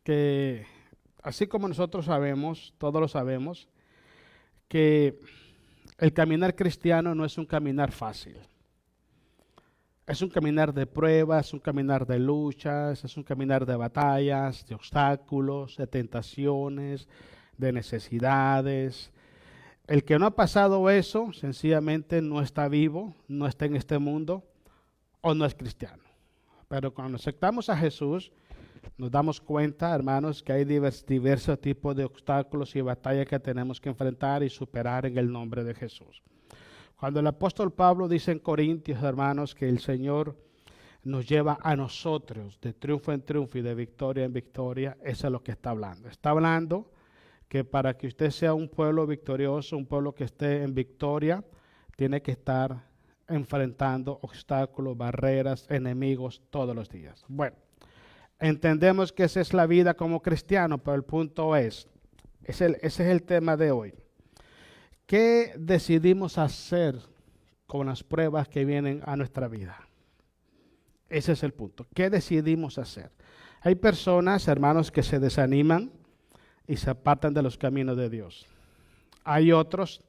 que, así como nosotros sabemos, todos lo sabemos, que el caminar cristiano no es un caminar fácil. Es un caminar de pruebas, un caminar de luchas, es un caminar de batallas, de obstáculos, de tentaciones, de necesidades. El que no ha pasado eso, sencillamente no está vivo, no está en este mundo o no es cristiano. Pero cuando aceptamos a Jesús, nos damos cuenta, hermanos, que hay diversos tipos de obstáculos y batallas que tenemos que enfrentar y superar en el nombre de Jesús. Cuando el apóstol Pablo dice en Corintios, hermanos, que el Señor nos lleva a nosotros de triunfo en triunfo y de victoria en victoria, eso es lo que está hablando. Está hablando que para que usted sea un pueblo victorioso, un pueblo que esté en victoria, tiene que estar enfrentando obstáculos, barreras, enemigos todos los días. Bueno, entendemos que esa es la vida como cristiano, pero el punto es, ese es el tema de hoy. ¿Qué decidimos hacer con las pruebas que vienen a nuestra vida? Ese es el punto. ¿Qué decidimos hacer? Hay personas, hermanos, que se desaniman y se apartan de los caminos de Dios. Hay otros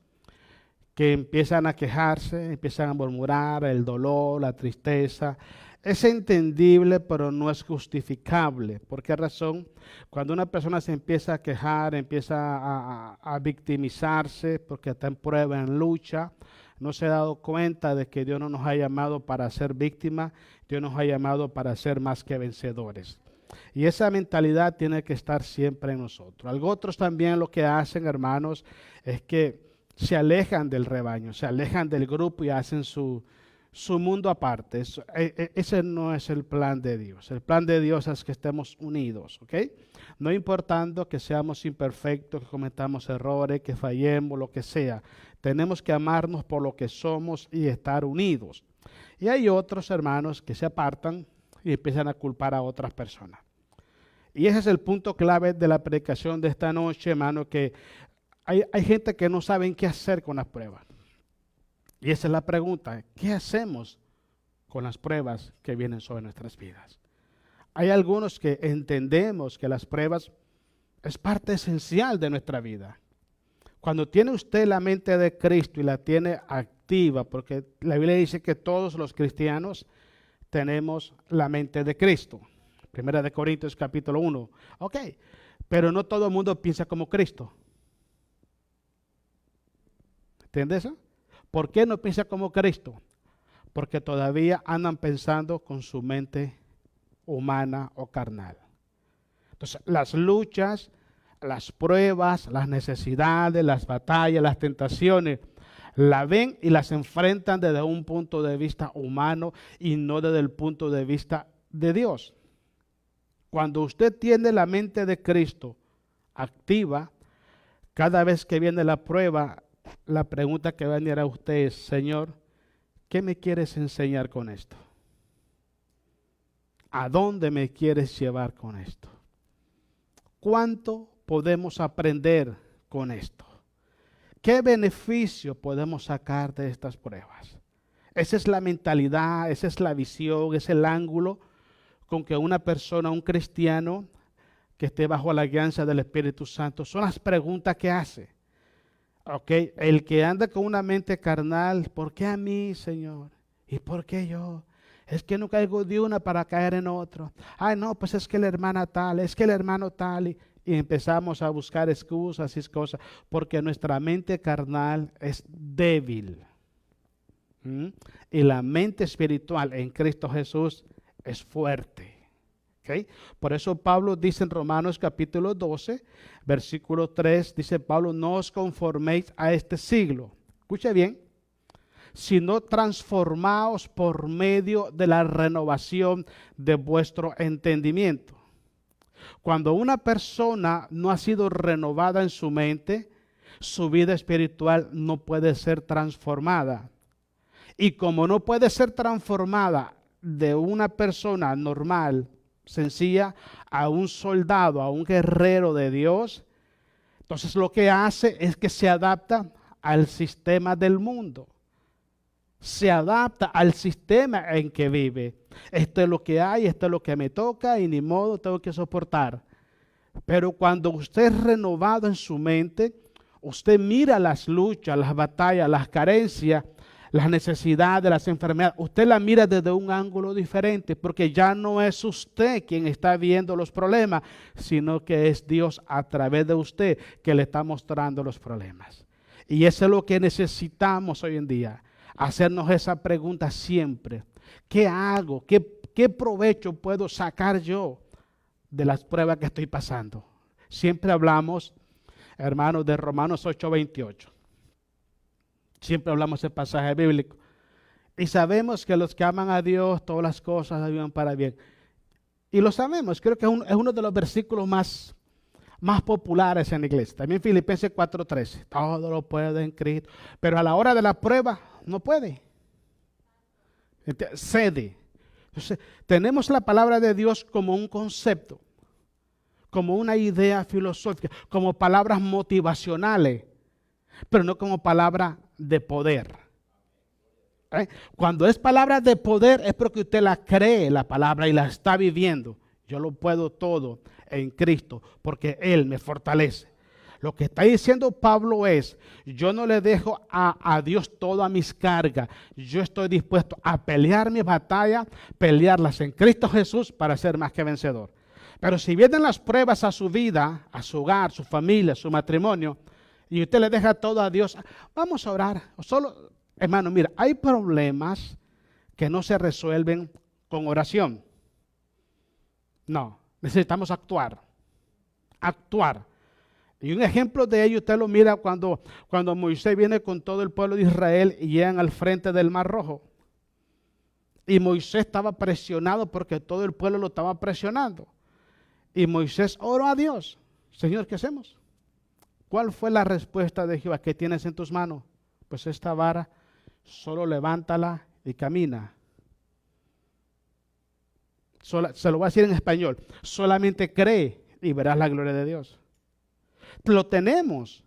que empiezan a quejarse, empiezan a murmurar, el dolor, la tristeza. Es entendible, pero no es justificable. ¿Por qué razón? Cuando una persona se empieza a quejar, empieza a victimizarse porque está en prueba, en lucha, no se ha dado cuenta de que Dios no nos ha llamado para ser víctimas, Dios nos ha llamado para ser más que vencedores. Y esa mentalidad tiene que estar siempre en nosotros. Algo otros también lo que hacen, hermanos, es que se alejan del rebaño, se alejan del grupo y hacen su mundo aparte. Ese no es el plan de Dios. El plan de Dios es que estemos unidos, ¿ok? No importando que seamos imperfectos, que cometamos errores, que fallemos, lo que sea. Tenemos que amarnos por lo que somos y estar unidos. Y hay otros hermanos que se apartan y empiezan a culpar a otras personas. Y ese es el punto clave de la predicación de esta noche, hermano, que hay gente que no sabe qué hacer con las pruebas. Y esa es la pregunta, ¿qué hacemos con las pruebas que vienen sobre nuestras vidas? Hay algunos que entendemos que las pruebas es parte esencial de nuestra vida. Cuando tiene usted la mente de Cristo y la tiene activa, porque la Biblia dice que todos los cristianos tenemos la mente de Cristo. Primera de Corintios capítulo 1. Ok, pero no todo el mundo piensa como Cristo. ¿Entiendes eso? ¿Por qué no piensa como Cristo? Porque todavía andan pensando con su mente humana o carnal. Entonces, las luchas, las pruebas, las necesidades, las batallas, las tentaciones, la ven y las enfrentan desde un punto de vista humano y no desde el punto de vista de Dios. Cuando usted tiene la mente de Cristo activa, cada vez que viene la prueba, la pregunta que va a venir a usted es, Señor, ¿qué me quieres enseñar con esto? ¿A dónde me quieres llevar con esto? ¿Cuánto podemos aprender con esto? ¿Qué beneficio podemos sacar de estas pruebas? Esa es la mentalidad, esa es la visión, es el ángulo con que una persona, un cristiano que esté bajo la guianza del Espíritu Santo, son las preguntas que hace. Okay. El que anda con una mente carnal, ¿por qué a mí, Señor? ¿Y por qué yo? Es que no caigo de una para caer en otro. Ay, no, pues es que la hermana tal, es que el hermano tal. Y empezamos a buscar excusas y cosas, porque nuestra mente carnal es débil. Y la mente espiritual en Cristo Jesús es fuerte. Okay. Por eso Pablo dice en Romanos capítulo 12, versículo 3, dice Pablo, no os conforméis a este siglo. Escuche bien, sino transformaos por medio de la renovación de vuestro entendimiento. Cuando una persona no ha sido renovada en su mente, su vida espiritual no puede ser transformada. Y como no puede ser transformada de una persona normal, sencilla, a un soldado, a un guerrero de Dios, entonces lo que hace es que se adapta al sistema del mundo. Se adapta al sistema en que vive. Esto es lo que hay, esto es lo que me toca y ni modo tengo que soportar. Pero cuando usted es renovado en su mente, usted mira las luchas, las batallas, las carencias, las necesidades, las enfermedades. Usted la mira desde un ángulo diferente, porque ya no es usted quien está viendo los problemas, sino que es Dios a través de usted que le está mostrando los problemas. Y eso es lo que necesitamos hoy en día, hacernos esa pregunta siempre. ¿Qué hago? ¿Qué provecho puedo sacar yo de las pruebas que estoy pasando? Siempre hablamos, hermanos, de Romanos 8:28. Siempre hablamos del pasaje bíblico. Y sabemos que los que aman a Dios, todas las cosas ayudan para bien. Y lo sabemos, creo que es uno de los versículos más populares en la iglesia. También Filipenses 4:13. Todo lo puede en Cristo. Pero a la hora de la prueba, no puede. Cede. Entonces, tenemos la palabra de Dios como un concepto, como una idea filosófica, como palabras motivacionales, pero no como palabra de poder. Cuando es palabra de poder es porque usted la cree, la palabra, y la está viviendo. Yo lo puedo todo en Cristo, porque Él me fortalece. Lo que está diciendo Pablo es, yo no le dejo a Dios todas mis cargas. Yo estoy dispuesto a pelear mis batallas, pelearlas en Cristo Jesús para ser más que vencedor. Pero si vienen las pruebas a su vida, a su hogar, su familia, su matrimonio, y usted le deja todo a Dios, vamos a orar. Solo, hermano, mira, hay problemas que no se resuelven con oración. No, necesitamos actuar. Actuar. Y un ejemplo de ello usted lo mira cuando Moisés viene con todo el pueblo de Israel y llegan al frente del Mar Rojo. Y Moisés estaba presionado porque todo el pueblo lo estaba presionando. Y Moisés oró a Dios. Señor, ¿qué hacemos? ¿Cuál fue la respuesta de Jehová? ¿Qué tienes en tus manos? Pues esta vara, solo levántala y camina. Se lo voy a decir en español. Solamente cree y verás la gloria de Dios. Lo tenemos.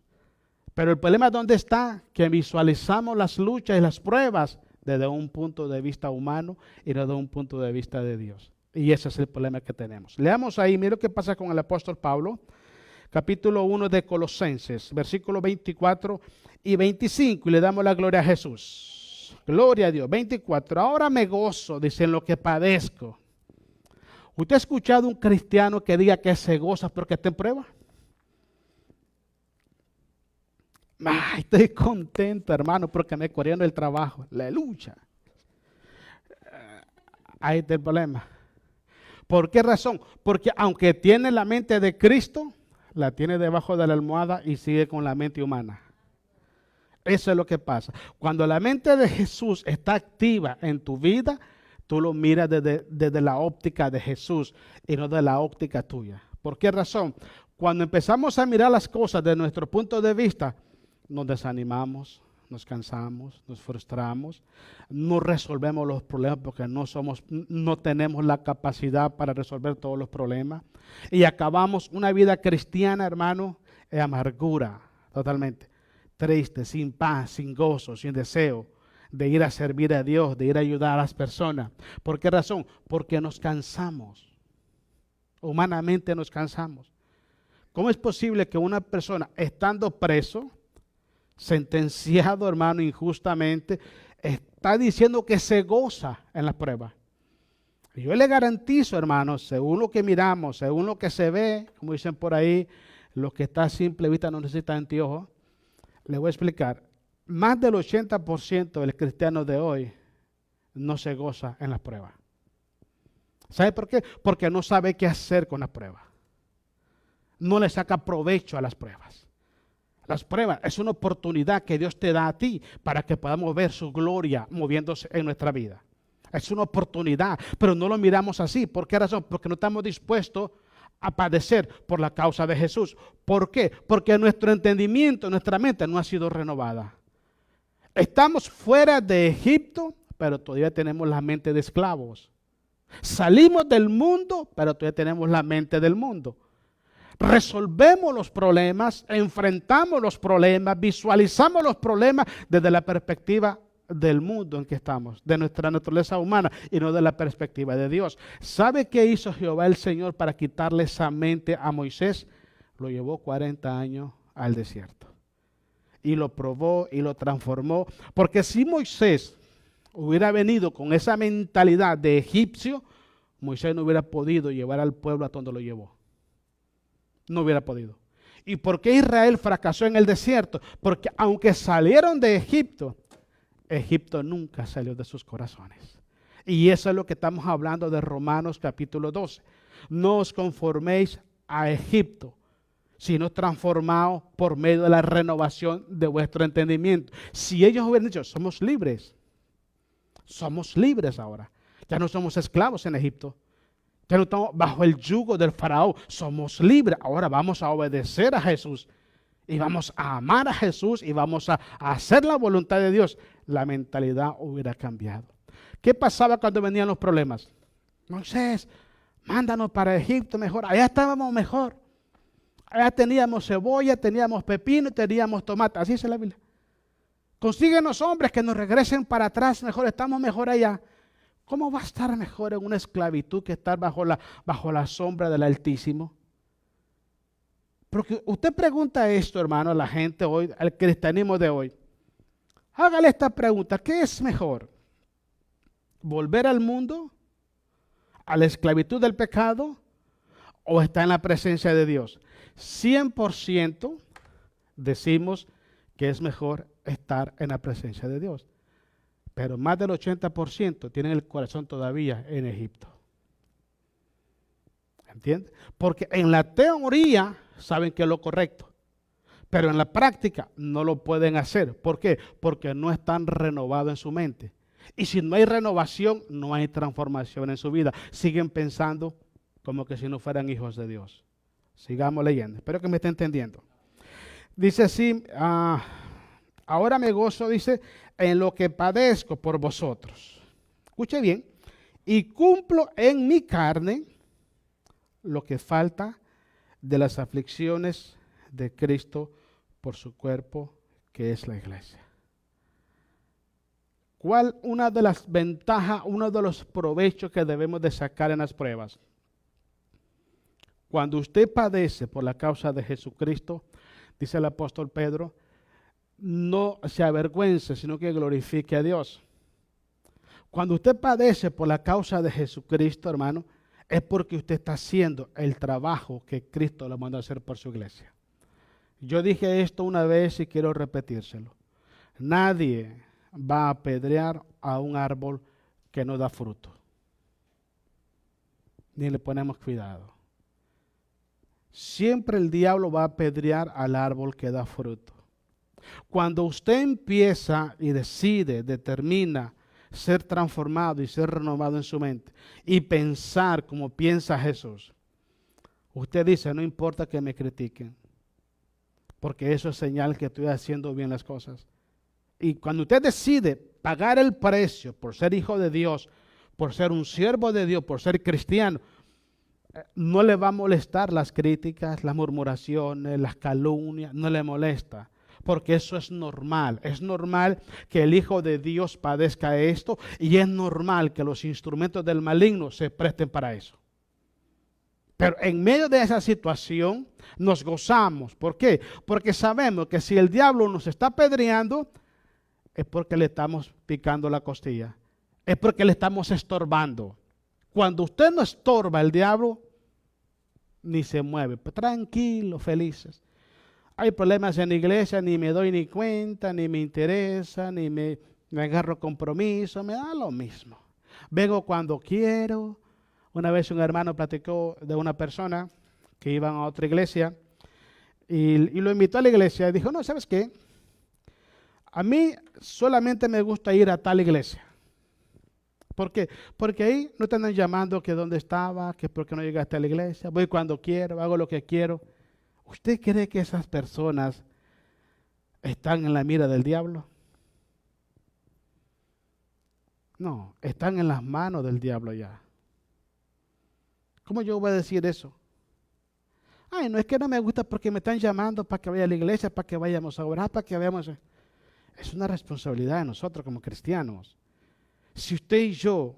Pero el problema ¿dónde está? Que visualizamos las luchas y las pruebas desde un punto de vista humano y no desde un punto de vista de Dios. Y ese es el problema que tenemos. Leamos ahí, mira lo que pasa con el apóstol Pablo. Capítulo 1 de Colosenses, versículos 24 y 25. Y le damos la gloria a Jesús. Gloria a Dios. 24. Ahora me gozo, dice, en lo que padezco. ¿Usted ha escuchado un cristiano que diga que se goza porque está en prueba? Ay, estoy contento, hermano, porque me corrieron el trabajo. Aleluya. Ahí está el problema. ¿Por qué razón? Porque aunque tiene la mente de Cristo, la tiene debajo de la almohada y sigue con la mente humana. Eso es lo que pasa. Cuando la mente de Jesús está activa en tu vida, tú lo miras desde la óptica de Jesús y no de la óptica tuya. ¿Por qué razón? Cuando empezamos a mirar las cosas desde nuestro punto de vista, nos desanimamos, nos cansamos, nos frustramos, no resolvemos los problemas porque no tenemos la capacidad para resolver todos los problemas y acabamos una vida cristiana, hermano, en amargura, totalmente, triste, sin paz, sin gozo, sin deseo de ir a servir a Dios, de ir a ayudar a las personas. ¿Por qué razón? Porque nos cansamos, humanamente nos cansamos. ¿Cómo es posible que una persona estando preso, sentenciado, hermano, injustamente, está diciendo que se goza en las pruebas? Yo le garantizo, hermano, según lo que miramos, según lo que se ve, como dicen por ahí, lo que está a simple vista no necesita anteojos. Le voy a explicar. Más del 80% del cristiano de hoy no se goza en las pruebas. ¿Sabe por qué? Porque no sabe qué hacer con las pruebas. No le saca provecho a las pruebas. Las pruebas es una oportunidad que Dios te da a ti para que podamos ver su gloria moviéndose en nuestra vida. Es una oportunidad, pero no lo miramos así. ¿Por qué razón? Porque no estamos dispuestos a padecer por la causa de Jesús. ¿Por qué? Porque nuestro entendimiento, nuestra mente no ha sido renovada. Estamos fuera de Egipto, pero todavía tenemos la mente de esclavos. Salimos del mundo, pero todavía tenemos la mente del mundo. Resolvemos los problemas, enfrentamos los problemas, visualizamos los problemas desde la perspectiva del mundo en que estamos, de nuestra naturaleza humana y no de la perspectiva de Dios. ¿Sabe qué hizo Jehová el Señor para quitarle esa mente a Moisés? Lo llevó 40 años al desierto y lo probó y lo transformó, porque si Moisés hubiera venido con esa mentalidad de egipcio, Moisés no hubiera podido llevar al pueblo a donde lo llevó. No hubiera podido. ¿Y por qué Israel fracasó en el desierto? Porque aunque salieron de Egipto, Egipto nunca salió de sus corazones. Y eso es lo que estamos hablando de Romanos capítulo 12. No os conforméis a Egipto, sino transformaos por medio de la renovación de vuestro entendimiento. Si ellos hubieran dicho, somos libres ahora. Ya no somos esclavos en Egipto. Ya no estamos bajo el yugo del faraón. Somos libres. Ahora vamos a obedecer a Jesús. Y vamos a amar a Jesús y vamos a hacer la voluntad de Dios. La mentalidad hubiera cambiado. ¿Qué pasaba cuando venían los problemas? Moisés, mándanos para Egipto mejor. Allá estábamos mejor. Allá teníamos cebolla, teníamos pepino, teníamos tomate. Así dice la Biblia. Consíguenos hombres que nos regresen para atrás mejor. Estamos mejor allá. ¿Cómo va a estar mejor en una esclavitud que estar bajo la sombra del Altísimo? Porque usted pregunta esto, hermano, a la gente hoy, al cristianismo de hoy. Hágale esta pregunta, ¿qué es mejor? ¿Volver al mundo? ¿A la esclavitud del pecado? ¿O estar en la presencia de Dios? 100% decimos que es mejor estar en la presencia de Dios. Pero más del 80% tienen el corazón todavía en Egipto. ¿Entiendes? Porque en la teoría saben que es lo correcto, pero en la práctica no lo pueden hacer. ¿Por qué? Porque no están renovados en su mente. Y si no hay renovación, no hay transformación en su vida. Siguen pensando como que si no fueran hijos de Dios. Sigamos leyendo. Espero que me esté entendiendo. Dice así, ahora me gozo, dice, en lo que padezco por vosotros. Escuche bien. Y cumplo en mi carne lo que falta de las aflicciones de Cristo por su cuerpo, que es la iglesia. ¿Cuál una de las ventajas, uno de los provechos que debemos de sacar en las pruebas? Cuando usted padece por la causa de Jesucristo, dice el apóstol Pedro, no se avergüence, sino que glorifique a Dios. Cuando usted padece por la causa de Jesucristo, hermano, es porque usted está haciendo el trabajo que Cristo le mandó a hacer por su iglesia. Yo dije esto una vez y quiero repetírselo. Nadie va a apedrear a un árbol que no da fruto. Ni le ponemos cuidado. Siempre el diablo va a apedrear al árbol que da fruto. Cuando usted empieza y decide, determina ser transformado y ser renovado en su mente y pensar como piensa Jesús, usted dice, no importa que me critiquen, porque eso es señal que estoy haciendo bien las cosas. Y cuando usted decide pagar el precio por ser hijo de Dios, por ser un siervo de Dios, por ser cristiano, no le va a molestar las críticas, las murmuraciones, las calumnias, no le molesta. Porque eso es normal que el Hijo de Dios padezca esto y es normal que los instrumentos del maligno se presten para eso. Pero en medio de esa situación nos gozamos. ¿Por qué? Porque sabemos que si el diablo nos está apedreando es porque le estamos picando la costilla, es porque le estamos estorbando. Cuando usted no estorba al diablo, ni se mueve, pues tranquilo, felices. Hay problemas en la iglesia, ni me doy ni cuenta, ni me interesa, ni me agarro compromiso, me da lo mismo. Vengo cuando quiero. Una vez un hermano platicó de una persona que iba a otra iglesia y lo invitó a la iglesia y dijo, no, ¿sabes qué? A mí solamente me gusta ir a tal iglesia. ¿Por qué? Porque ahí no te andan llamando que dónde estaba, que por qué no llegaste a la iglesia. Voy cuando quiero, hago lo que quiero. ¿Usted cree que esas personas están en la mira del diablo? No, están en las manos del diablo ya. ¿Cómo yo voy a decir eso? Ay, no es que no me gusta porque me están llamando para que vaya a la iglesia, para que vayamos a orar, para que vayamos a... Es una responsabilidad de nosotros como cristianos. Si usted y yo,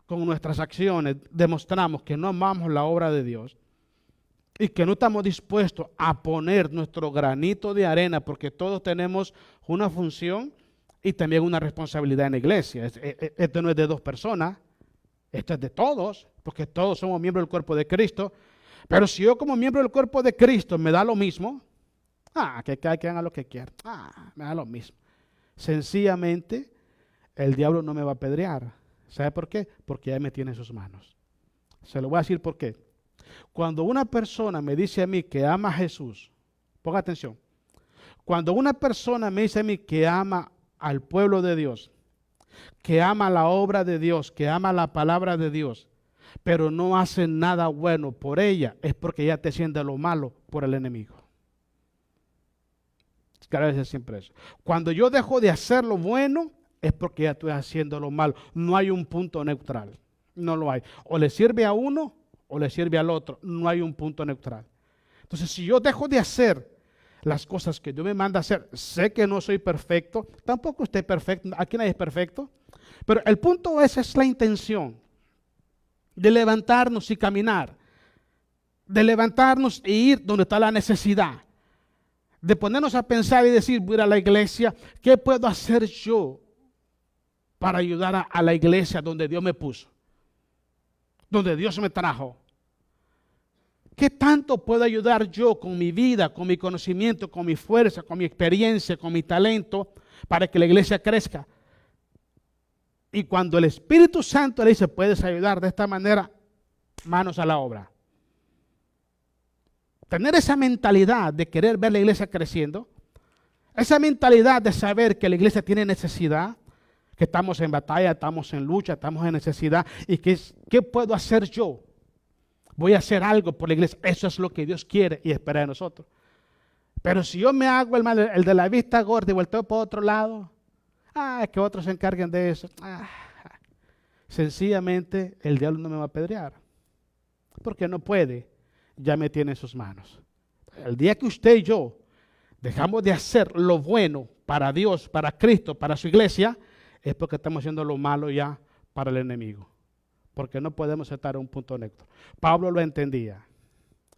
con nuestras acciones, demostramos que no amamos la obra de Dios y que no estamos dispuestos a poner nuestro granito de arena, porque todos tenemos una función y también una responsabilidad en la iglesia. Esto no es de dos personas, esto es de todos, porque todos somos miembros del cuerpo de Cristo. Pero si yo como miembro del cuerpo de Cristo me da lo mismo, que cada quien haga lo que quiera, me da lo mismo. Sencillamente, el diablo no me va a apedrear. ¿Sabe por qué? Porque ya me tiene en sus manos. Se lo voy a decir por qué. Cuando una persona me dice a mí que ama a Jesús, ponga atención, cuando una persona me dice a mí que ama al pueblo de Dios, que ama la obra de Dios, que ama la palabra de Dios, pero no hace nada bueno por ella, es porque ya te siente lo malo por el enemigo. Quiero decir siempre eso. Cuando yo dejo de hacer lo bueno, es porque ya estoy haciendo lo malo. No hay un punto neutral. No lo hay. O le sirve a uno o le sirve al otro. No hay un punto neutral. Entonces, si yo dejo de hacer las cosas que Dios me manda a hacer, sé que no soy perfecto, tampoco usted es perfecto, aquí nadie es perfecto, pero el punto es la intención de levantarnos y caminar, de levantarnos e ir donde está la necesidad, de ponernos a pensar y decir, voy a ir a la iglesia, ¿qué puedo hacer yo para ayudar a la iglesia donde Dios me puso, donde Dios me trajo? ¿Qué tanto puedo ayudar yo con mi vida, con mi conocimiento, con mi fuerza, con mi experiencia, con mi talento, para que la iglesia crezca? Y cuando el Espíritu Santo le dice, puedes ayudar de esta manera, manos a la obra. Tener esa mentalidad de querer ver la iglesia creciendo, esa mentalidad de saber que la iglesia tiene necesidad, que estamos en batalla, estamos en lucha, estamos en necesidad, y ¿qué puedo hacer yo? Voy a hacer algo por la iglesia. Eso es lo que Dios quiere y espera de nosotros. Pero si yo me hago el de la vista gorda y volteo por otro lado, que otros se encarguen de eso. Sencillamente el diablo no me va a apedrear. Porque no puede, ya me tiene en sus manos. El día que usted y yo dejamos de hacer lo bueno para Dios, para Cristo, para su iglesia, es porque estamos haciendo lo malo ya para el enemigo. Porque no podemos estar en un punto neutro. Pablo lo entendía,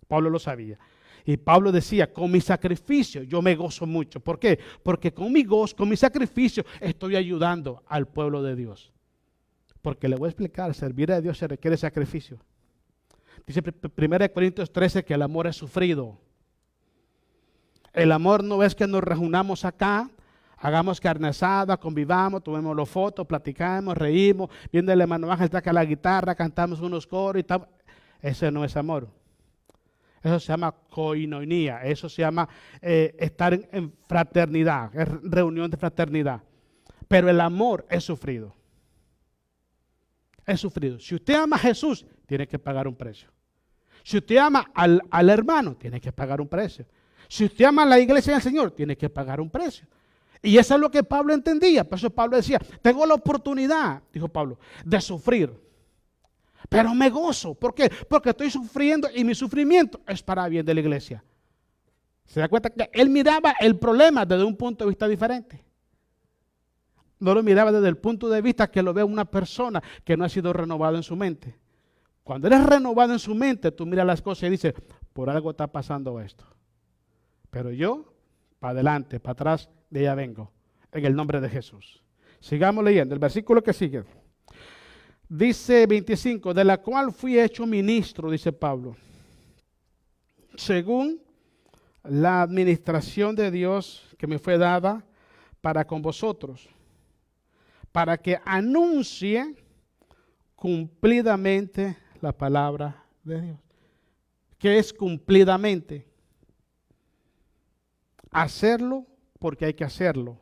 Pablo lo sabía. Y Pablo decía, con mi sacrificio yo me gozo mucho. ¿Por qué? Porque con mi gozo, con mi sacrificio, estoy ayudando al pueblo de Dios. Porque le voy a explicar, servir a Dios se requiere sacrificio. Dice 1 Corintios 13 que el amor es sufrido. El amor no es que nos reunamos acá, hagamos carne asada, convivamos, tomemos las fotos, platicamos, reímos, viendo el hermano Ángel toca la guitarra, cantamos unos coros y tal. Ese no es amor. Eso se llama koinonia, eso se llama estar en fraternidad, es reunión de fraternidad. Pero el amor es sufrido. Es sufrido. Si usted ama a Jesús, tiene que pagar un precio. Si usted ama al hermano, tiene que pagar un precio. Si usted ama a la iglesia del Señor, tiene que pagar un precio. Y eso es lo que Pablo entendía. Por eso Pablo decía, tengo la oportunidad, dijo Pablo, de sufrir. Pero me gozo. ¿Por qué? Porque estoy sufriendo y mi sufrimiento es para bien de la iglesia. ¿Se da cuenta que él miraba el problema desde un punto de vista diferente? No lo miraba desde el punto de vista que lo ve una persona que no ha sido renovada en su mente. Cuando eres renovado en su mente, tú miras las cosas y dices, por algo está pasando esto. Pero yo, para adelante, para atrás, de allá vengo, en el nombre de Jesús. Sigamos leyendo, el versículo que sigue. Dice 25, de la cual fui hecho ministro, dice Pablo, según la administración de Dios que me fue dada para con vosotros, para que anuncie cumplidamente la palabra de Dios. ¿Qué es cumplidamente? Hacerlo porque hay que hacerlo.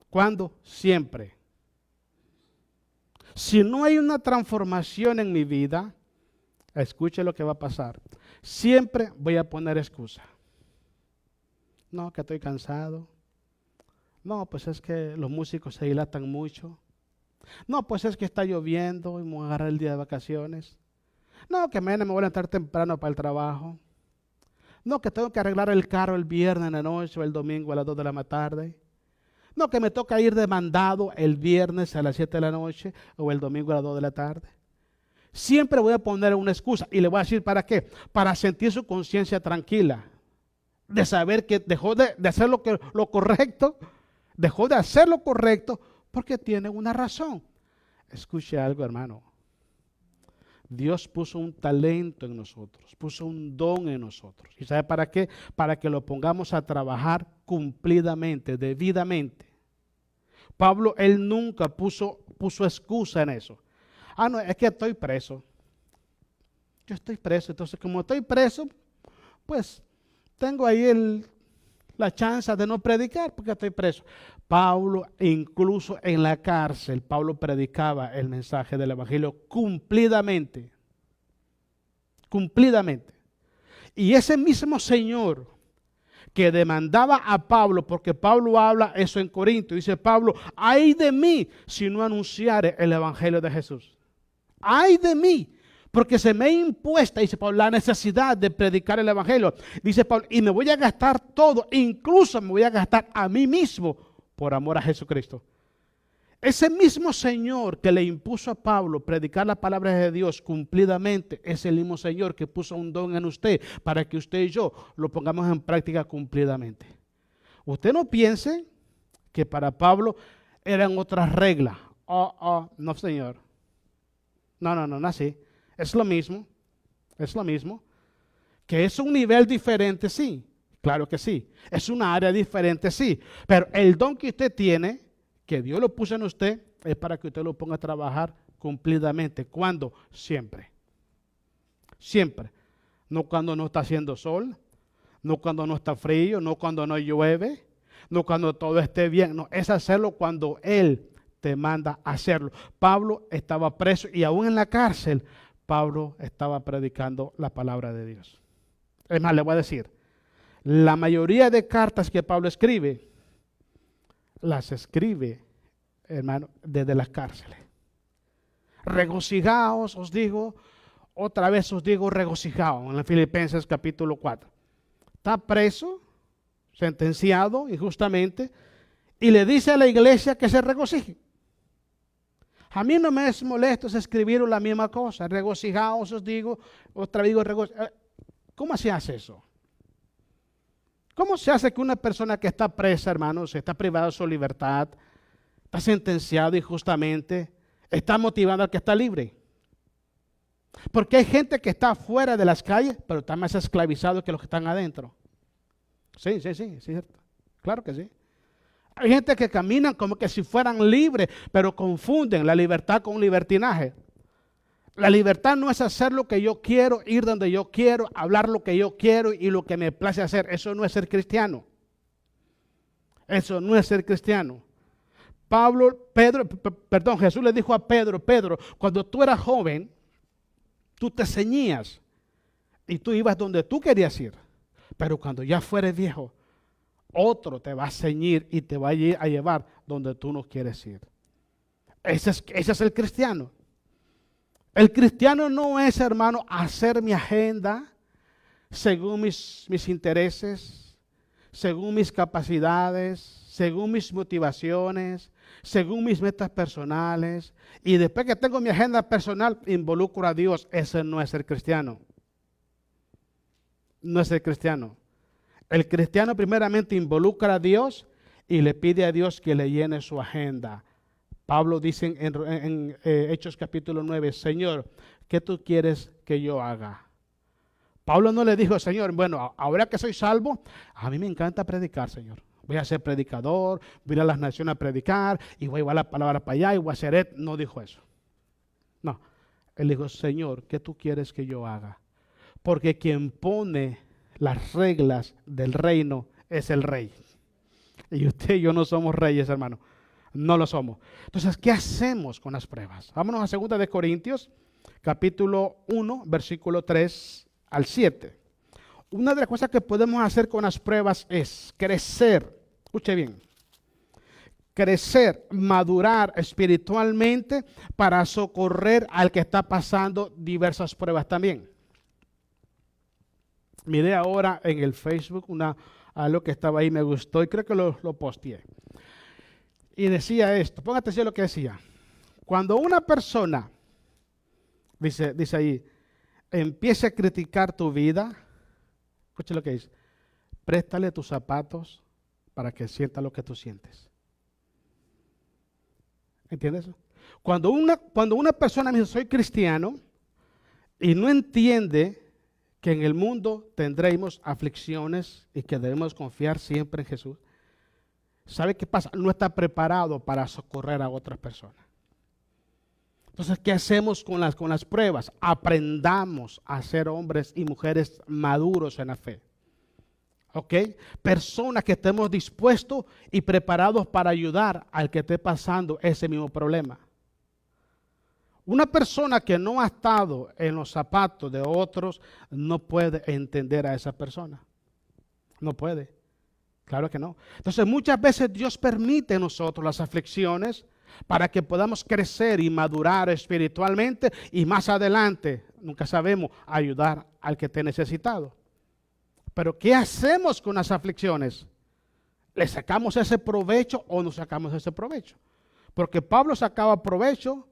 ¿Cuándo? Siempre. Si no hay una transformación en mi vida, escuche lo que va a pasar. Siempre voy a poner excusa. No, que estoy cansado. No, pues es que los músicos se dilatan mucho. No, pues es que está lloviendo y me voy a agarrar el día de vacaciones. No, que mañana me voy a levantar temprano para el trabajo. No, que tengo que arreglar el carro el viernes en la noche o el domingo a las 2 de la tarde. No, que me toca ir de mandado el viernes a las 7 de la noche o el domingo a las 2 de la tarde. Siempre voy a poner una excusa y le voy a decir ¿para qué? Para sentir su conciencia tranquila, de saber que dejó de hacer lo correcto, dejó de hacer lo correcto porque tiene una razón. Escuche algo, hermano. Dios puso un talento en nosotros, puso un don en nosotros. ¿Y sabe para qué? Para que lo pongamos a trabajar cumplidamente, debidamente. Pablo, él nunca puso excusa en eso. Ah, no, es que estoy preso. Yo estoy preso, entonces como estoy preso, pues tengo ahí la chance de no predicar porque estoy preso. Pablo, incluso en la cárcel, Pablo predicaba el mensaje del evangelio cumplidamente. Cumplidamente. Y ese mismo Señor que demandaba a Pablo, porque Pablo habla eso en Corinto, dice Pablo, ay de mí si no anunciare el evangelio de Jesús. Ay de mí, porque se me impuesta, dice Pablo, la necesidad de predicar el evangelio. Dice Pablo, y me voy a gastar todo, incluso me voy a gastar a mí mismo por amor a Jesucristo. Ese mismo Señor que le impuso a Pablo predicar la palabra de Dios cumplidamente, es el mismo Señor que puso un don en usted para que usted y yo lo pongamos en práctica cumplidamente. Usted no piense que para Pablo eran otras reglas. No, Señor. No así. Es lo mismo. Es lo mismo. Que es un nivel diferente, sí. Claro que sí. Es una área diferente, sí. Pero el don que usted tiene, que Dios lo puso en usted, es para que usted lo ponga a trabajar cumplidamente. ¿Cuándo? Siempre. Siempre. No cuando no está haciendo sol, no cuando no está frío, no cuando no llueve, no cuando todo esté bien. No, es hacerlo cuando Él te manda a hacerlo. Pablo estaba preso y aún en la cárcel, Pablo estaba predicando la palabra de Dios. Es más, le voy a decir, la mayoría de cartas que Pablo escribe, las escribe, hermano, desde las cárceles. Regocijaos, os digo, otra vez os digo regocijaos, en Filipenses capítulo 4. Está preso, sentenciado injustamente, y le dice a la iglesia que se regocije. A mí no me es molesto escribir la misma cosa, regocijaos, os digo, otra vez digo regocijaos. ¿Cómo se hace eso? ¿Cómo se hace que una persona que está presa, hermanos, está privada de su libertad, está sentenciado injustamente, está motivando al que está libre? Porque hay gente que está fuera de las calles, pero está más esclavizado que los que están adentro. Sí, cierto. Claro que sí. Hay gente que caminan como que si fueran libres, pero confunden la libertad con libertinaje. La libertad no es hacer lo que yo quiero, ir donde yo quiero, hablar lo que yo quiero y lo que me place hacer. Eso no es ser cristiano. Eso no es ser cristiano. Jesús le dijo a Pedro, cuando tú eras joven, tú te ceñías y tú ibas donde tú querías ir. Pero cuando ya fueres viejo, otro te va a ceñir y te va a llevar donde tú no quieres ir. Ese es el cristiano. El cristiano no es, hermano, hacer mi agenda según mis intereses, según mis capacidades, según mis motivaciones, según mis metas personales. Y después que tengo mi agenda personal, involucro a Dios. Ese no es el cristiano. No es el cristiano. El cristiano primeramente involucra a Dios y le pide a Dios que le llene su agenda. Pablo dice en Hechos capítulo 9, Señor, ¿qué tú quieres que yo haga? Pablo no le dijo, Señor, bueno, ahora que soy salvo, a mí me encanta predicar, Señor. Voy a ser predicador, voy a ir a las naciones a predicar y voy a llevar la palabra para allá y voy a hacer No dijo eso. No, él dijo, Señor, ¿qué tú quieres que yo haga? Porque quien pone las reglas del reino es el rey. Y usted y yo no somos reyes, hermano. No lo somos. Entonces, ¿qué hacemos con las pruebas? Vámonos a 2 de Corintios, capítulo 1, versículo 3 al 7. Una de las cosas que podemos hacer con las pruebas es crecer. Escuche bien. Crecer, madurar espiritualmente para socorrer al que está pasando diversas pruebas también. Miré ahora en el Facebook algo que estaba ahí, me gustó y creo que lo posteé. Y decía esto, ponga atención a lo que decía. Cuando una persona, dice ahí, empiece a criticar tu vida, escuche lo que dice, préstale tus zapatos para que sienta lo que tú sientes. ¿Entiendes eso? Cuando una persona me dice, soy cristiano, y no entiende que en el mundo tendremos aflicciones y que debemos confiar siempre en Jesús, ¿sabe qué pasa? No está preparado para socorrer a otras personas. Entonces, ¿qué hacemos con las pruebas? Aprendamos a ser hombres y mujeres maduros en la fe. ¿Ok? Personas que estemos dispuestos y preparados para ayudar al que esté pasando ese mismo problema. Una persona que no ha estado en los zapatos de otros no puede entender a esa persona. No puede. Claro que no. Entonces muchas veces Dios permite en nosotros las aflicciones para que podamos crecer y madurar espiritualmente y más adelante, nunca sabemos, ayudar al que esté necesitado. Pero ¿qué hacemos con las aflicciones? ¿Le sacamos ese provecho o no sacamos ese provecho? Porque Pablo sacaba provecho.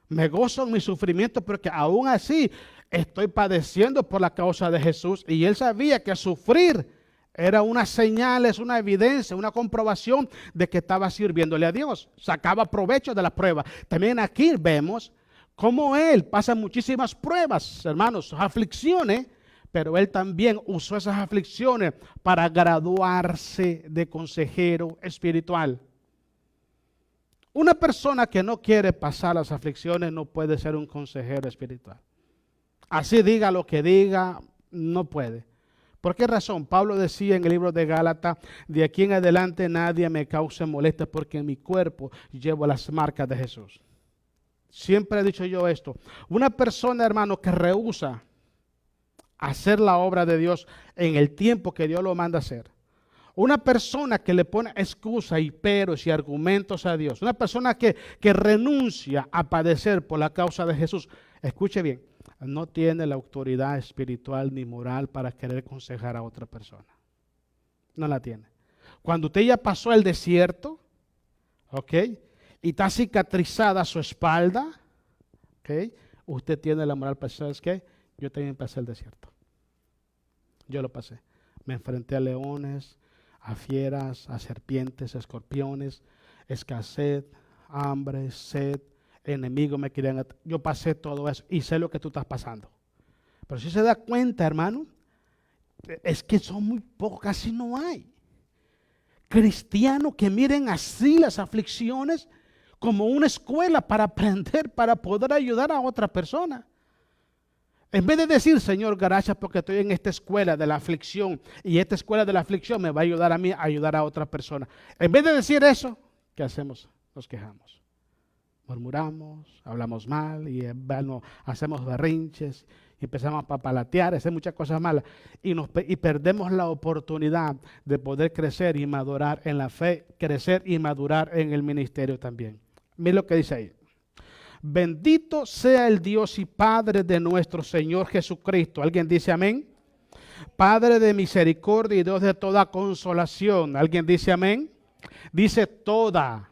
Me gozo en mi sufrimiento, pero que aún así estoy padeciendo por la causa de Jesús. Y él sabía que sufrir era una señal, es una evidencia, una comprobación de que estaba sirviéndole a Dios. Sacaba provecho de la prueba. También aquí vemos cómo él pasa muchísimas pruebas, hermanos, aflicciones, pero él también usó esas aflicciones para graduarse de consejero espiritual. Una persona que no quiere pasar las aflicciones no puede ser un consejero espiritual. Así diga lo que diga, no puede. ¿Por qué razón? Pablo decía en el libro de Gálatas, de aquí en adelante nadie me cause molestia porque en mi cuerpo llevo las marcas de Jesús. Siempre he dicho yo esto. Una persona, hermano, que rehúsa hacer la obra de Dios en el tiempo que Dios lo manda a hacer. Una persona que le pone excusa y peros y argumentos a Dios. Una persona que renuncia a padecer por la causa de Jesús. Escuche bien, no tiene la autoridad espiritual ni moral para querer aconsejar a otra persona. No la tiene. Cuando usted ya pasó el desierto, ¿ok? Y está cicatrizada su espalda, ¿ok? Usted tiene la moral para decir, ¿sabes qué? Yo también pasé el desierto. Yo lo pasé. Me enfrenté a leones, a fieras, a serpientes, a escorpiones, escasez, hambre, sed, enemigos me querían. Yo pasé todo eso y sé lo que tú estás pasando. Pero si se da cuenta, hermano, es que son muy pocos, casi no hay cristianos que miren así las aflicciones como una escuela para aprender, para poder ayudar a otra persona. En vez de decir, Señor, gracias porque estoy en esta escuela de la aflicción y esta escuela de la aflicción me va a ayudar a mí a ayudar a otra persona. En vez de decir eso, ¿qué hacemos? Nos quejamos. Murmuramos, hablamos mal y bueno, hacemos berrinches y empezamos a papalatear, hacer muchas cosas malas y perdemos la oportunidad de poder crecer y madurar en la fe, crecer y madurar en el ministerio también. Mira lo que dice ahí. Bendito sea el Dios y Padre de nuestro Señor Jesucristo. ¿Alguien dice amén? Padre de misericordia y Dios de toda consolación. ¿Alguien dice amén? Dice toda.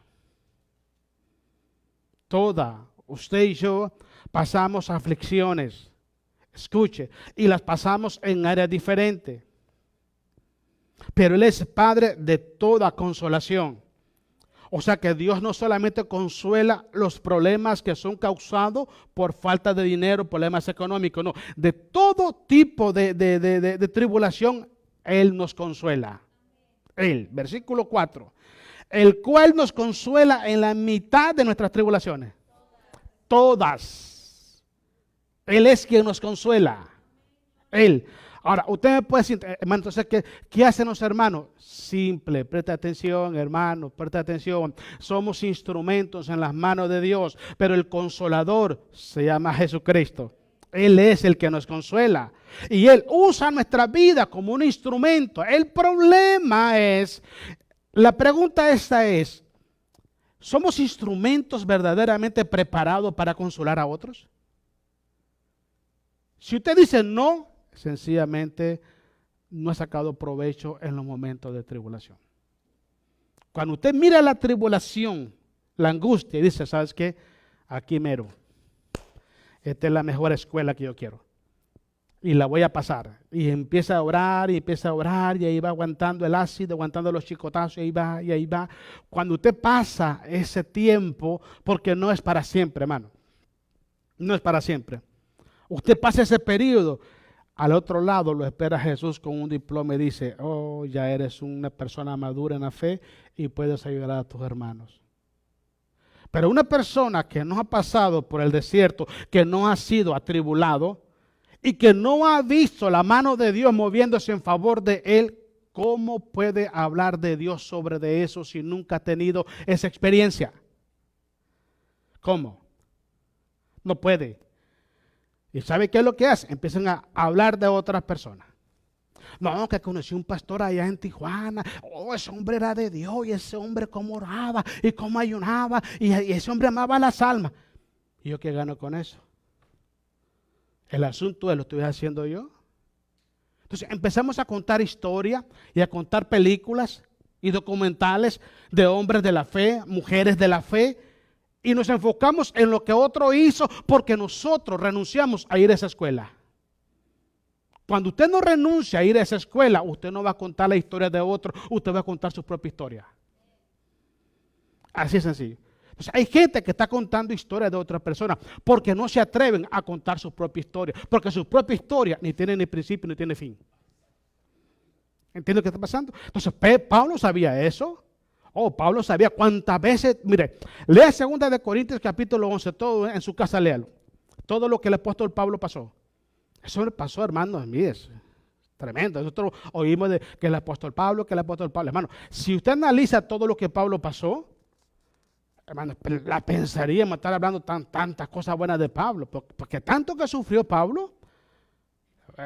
Toda. Usted y yo pasamos aflicciones. Escuche. Y las pasamos en áreas diferentes. Pero Él es Padre de toda consolación. O sea que Dios no solamente consuela los problemas que son causados por falta de dinero, problemas económicos, no. De todo tipo de tribulación, Él nos consuela. Él, versículo 4. El cual nos consuela en la mitad de nuestras tribulaciones. Todas. Él es quien nos consuela. Él. Ahora, usted me puede decir, hermano, entonces, ¿qué hacen los hermanos? Simple, presta atención, hermano, presta atención. Somos instrumentos en las manos de Dios, pero el consolador se llama Jesucristo. Él es el que nos consuela. Y Él usa nuestra vida como un instrumento. El problema es, la pregunta esta es, ¿somos instrumentos verdaderamente preparados para consolar a otros? Si usted dice no, sencillamente no ha sacado provecho en los momentos de tribulación. Cuando usted mira la tribulación, la angustia, y dice, ¿sabes qué? Aquí mero. Esta es la mejor escuela que yo quiero. Y la voy a pasar. Y empieza a orar, y empieza a orar, y ahí va aguantando el ácido, aguantando los chicotazos, y ahí va, y ahí va. Cuando usted pasa ese tiempo, porque no es para siempre, hermano. No es para siempre. Usted pasa ese periodo. Al otro lado lo espera Jesús con un diploma y dice, oh, ya eres una persona madura en la fe y puedes ayudar a tus hermanos. Pero una persona que no ha pasado por el desierto, que no ha sido atribulado y que no ha visto la mano de Dios moviéndose en favor de él, ¿cómo puede hablar de Dios sobre de eso si nunca ha tenido esa experiencia? ¿Cómo? No puede. ¿Y sabe qué es lo que hace? Empiezan a hablar de otras personas. No, que conocí un pastor allá en Tijuana. Oh, ese hombre era de Dios. Y ese hombre cómo oraba y cómo ayunaba. Y ese hombre amaba las almas. ¿Y yo qué gano con eso? El asunto es, ¿lo estoy haciendo yo? Entonces empezamos a contar historia y a contar películas y documentales de hombres de la fe, mujeres de la fe. Y nos enfocamos en lo que otro hizo porque nosotros renunciamos a ir a esa escuela. Cuando usted no renuncia a ir a esa escuela, usted no va a contar la historia de otro, usted va a contar su propia historia. Así es sencillo. Entonces, hay gente que está contando historias de otras personas porque no se atreven a contar su propia historia, porque su propia historia ni tiene ni principio ni tiene fin. ¿Entiende lo que está pasando? Entonces, Pablo sabía eso. Oh, Pablo sabía cuántas veces, mire, lea 2 de Corintios capítulo 11, todo en su casa léalo. Todo lo que el apóstol Pablo pasó. Eso le pasó, hermanos, mire, es tremendo. Nosotros oímos de que el apóstol Pablo, hermano. Si usted analiza todo lo que Pablo pasó, hermano, la pensaríamos estar hablando tantas cosas buenas de Pablo, porque tanto que sufrió Pablo,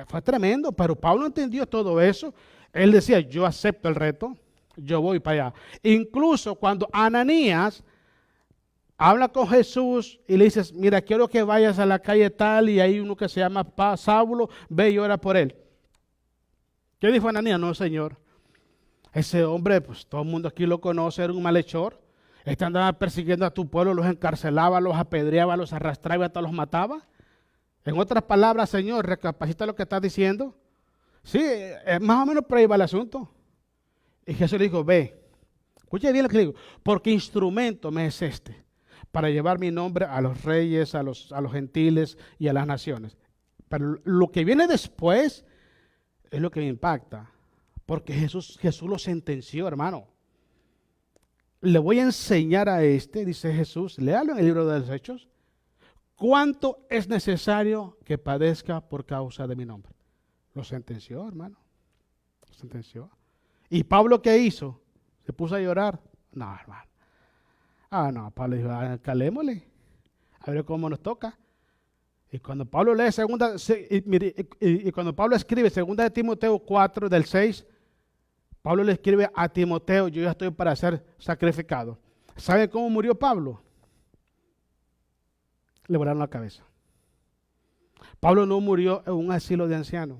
fue tremendo, pero Pablo entendió todo eso. Él decía, yo acepto el reto. Yo voy para allá. Incluso cuando Ananías habla con Jesús y le dices, mira, quiero que vayas a la calle tal y hay uno que se llama Saulo, ve y ora por él. ¿Qué dijo Ananías? No, Señor. Ese hombre, pues todo el mundo aquí lo conoce, era un malhechor. Este andaba persiguiendo a tu pueblo, los encarcelaba, los apedreaba, los arrastraba y hasta los mataba. En otras palabras, Señor, recapacita lo que estás diciendo. Sí, más o menos por ahí va el asunto. Y Jesús le dijo, ve, escuche bien lo que le digo, porque instrumento me es este, para llevar mi nombre a los reyes, a los gentiles y a las naciones. Pero lo que viene después es lo que me impacta, porque Jesús lo sentenció, hermano. Le voy a enseñar a dice Jesús, léalo en el libro de los Hechos, cuánto es necesario que padezca por causa de mi nombre. Lo sentenció, hermano, lo sentenció. ¿Y Pablo qué hizo? ¿Se puso a llorar? No, hermano. No, Pablo dijo, calémosle, a ver cómo nos toca. Y cuando Pablo lee cuando Pablo escribe 2 de Timoteo 4, del 6, Pablo le escribe a Timoteo, yo ya estoy para ser sacrificado. ¿Sabe cómo murió Pablo? Le volaron la cabeza. Pablo no murió en un asilo de ancianos.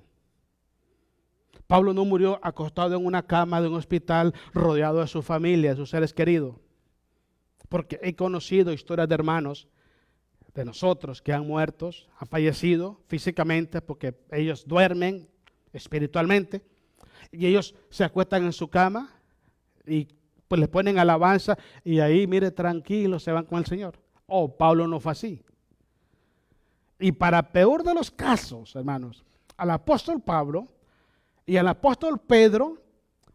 Pablo no murió acostado en una cama de un hospital rodeado de su familia, de sus seres queridos. Porque he conocido historias de hermanos de nosotros que han muerto, han fallecido físicamente porque ellos duermen espiritualmente y ellos se acuestan en su cama y pues les ponen alabanza y ahí, mire, tranquilos, se van con el Señor. Oh, Pablo no fue así. Y para peor de los casos, hermanos, al apóstol Pablo y al apóstol Pedro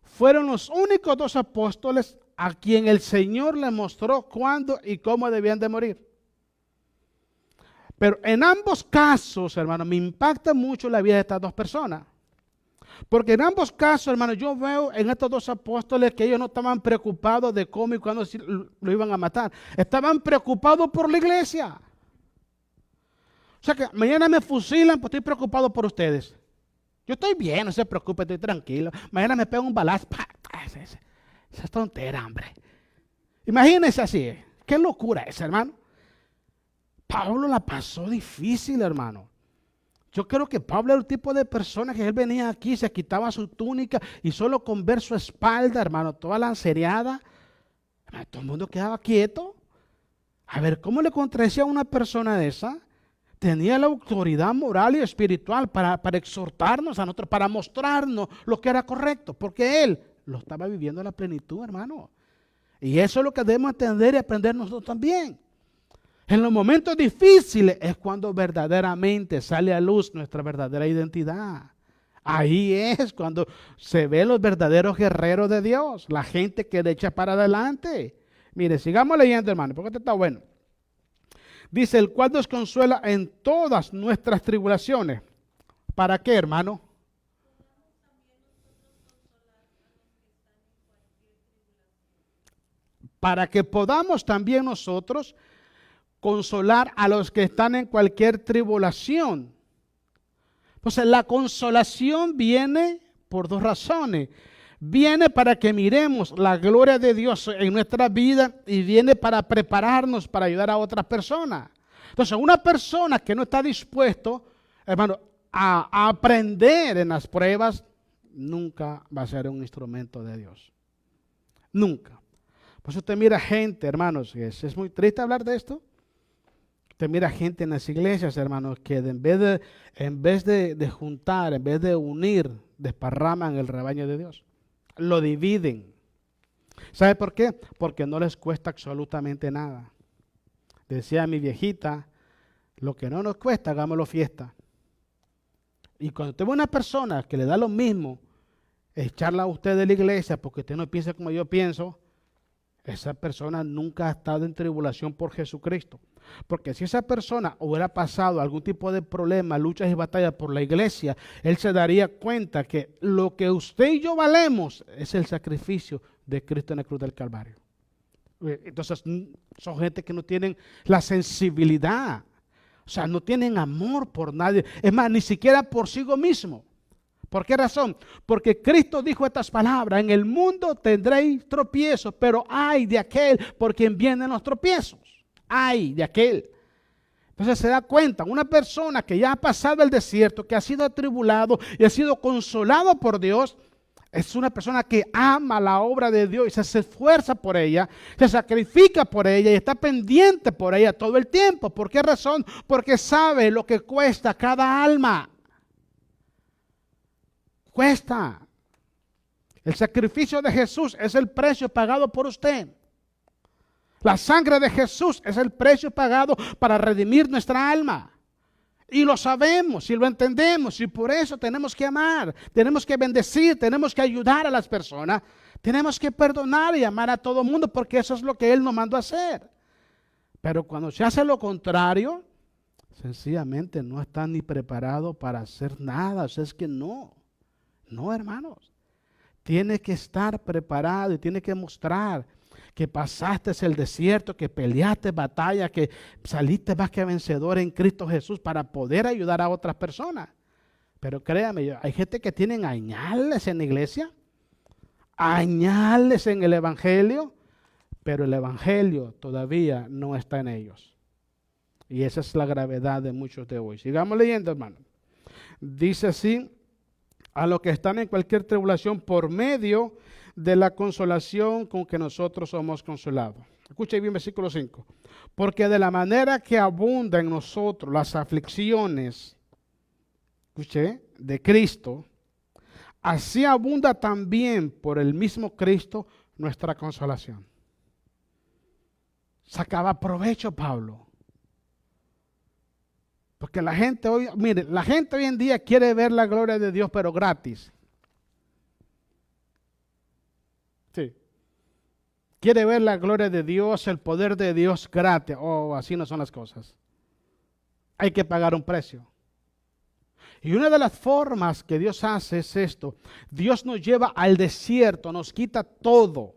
fueron los únicos 2 apóstoles a quien el Señor le mostró cuándo y cómo debían de morir. Pero en ambos casos, hermano, me impacta mucho la vida de estas 2 personas. Porque en ambos casos, hermano, yo veo en estos 2 apóstoles que ellos no estaban preocupados de cómo y cuándo lo iban a matar. Estaban preocupados por la iglesia. O sea que mañana me fusilan, pues estoy preocupado por ustedes. Yo estoy bien, no se preocupe, estoy tranquilo. Mañana me pegan un balazo. Esa es tontera, hombre. Imagínense así. Qué locura esa, hermano. Pablo la pasó difícil, hermano. Yo creo que Pablo era el tipo de persona que él venía aquí, se quitaba su túnica y solo con ver su espalda, hermano, toda lancereada, hermano, todo el mundo quedaba quieto. A ver, ¿cómo le contradecía a una persona de esa? Tenía la autoridad moral y espiritual para exhortarnos a nosotros, para mostrarnos lo que era correcto, porque él lo estaba viviendo a la plenitud, hermano. Y eso es lo que debemos entender y aprender nosotros también. En los momentos difíciles es cuando verdaderamente sale a luz nuestra verdadera identidad. Ahí es cuando se ven los verdaderos guerreros de Dios, la gente que le echa para adelante. Mire, sigamos leyendo, hermano, porque esto está bueno. Dice, el cual nos consuela en todas nuestras tribulaciones. ¿Para qué, hermano? Para que podamos también nosotros consolar a los que están en cualquier tribulación. Entonces, la consolación viene por dos razones. Viene para que miremos la gloria de Dios en nuestra vida y viene para prepararnos para ayudar a otras personas. Entonces, una persona que no está dispuesto, hermano, a aprender en las pruebas, nunca va a ser un instrumento de Dios. Nunca. Pues usted mira gente, hermanos, es muy triste hablar de esto. Usted mira gente en las iglesias, hermanos, que en vez de juntar, en vez de unir, desparraman el rebaño de Dios. Lo dividen. ¿Sabe por qué? Porque no les cuesta absolutamente nada. Decía mi viejita, lo que no nos cuesta, hagámoslo fiesta. Y cuando usted ve una persona que le da lo mismo, echarla a usted de la iglesia porque usted no piensa como yo pienso, esa persona nunca ha estado en tribulación por Jesucristo. Porque si esa persona hubiera pasado algún tipo de problema, luchas y batallas por la iglesia, él se daría cuenta que lo que usted y yo valemos es el sacrificio de Cristo en la cruz del Calvario. Entonces son gente que no tienen la sensibilidad, o sea, no tienen amor por nadie, es más, ni siquiera por sí mismo. ¿Por qué razón? Porque Cristo dijo estas palabras: en el mundo tendréis tropiezos, pero ay de aquel por quien vienen los tropiezos. Ay de aquel. Entonces se da cuenta, una persona que ya ha pasado el desierto, que ha sido atribulado y ha sido consolado por Dios, es una persona que ama la obra de Dios y se esfuerza por ella, se sacrifica por ella y está pendiente por ella todo el tiempo. ¿Por qué razón? Porque sabe lo que cuesta cada alma. Cuesta. El sacrificio de Jesús es el precio pagado por usted. La sangre de Jesús es el precio pagado para redimir nuestra alma. Y lo sabemos y lo entendemos y por eso tenemos que amar, tenemos que bendecir, tenemos que ayudar a las personas, tenemos que perdonar y amar a todo el mundo porque eso es lo que Él nos mandó a hacer. Pero cuando se hace lo contrario, sencillamente no está ni preparado para hacer nada. O sea, es que no, hermanos. Tiene que estar preparado y tiene que mostrar que pasaste el desierto, que peleaste batalla, que saliste más que vencedor en Cristo Jesús para poder ayudar a otras personas. Pero créame, hay gente que tienen añales en la iglesia, añales en el evangelio, pero el evangelio todavía no está en ellos. Y esa es la gravedad de muchos de hoy. Sigamos leyendo, hermano. Dice así: a los que están en cualquier tribulación por medio de la consolación con que nosotros somos consolados. Escuche bien versículo 5. Porque de la manera que abunda en nosotros las aflicciones, escuche, de Cristo, así abunda también por el mismo Cristo nuestra consolación. Sacaba provecho Pablo. Porque la gente hoy, mire, la gente hoy en día quiere ver la gloria de Dios, pero gratis. Sí. Quiere ver la gloria de Dios, el poder de Dios gratis. Oh, así no son las cosas. Hay que pagar un precio. Y una de las formas que Dios hace es esto. Dios nos lleva al desierto, nos quita todo.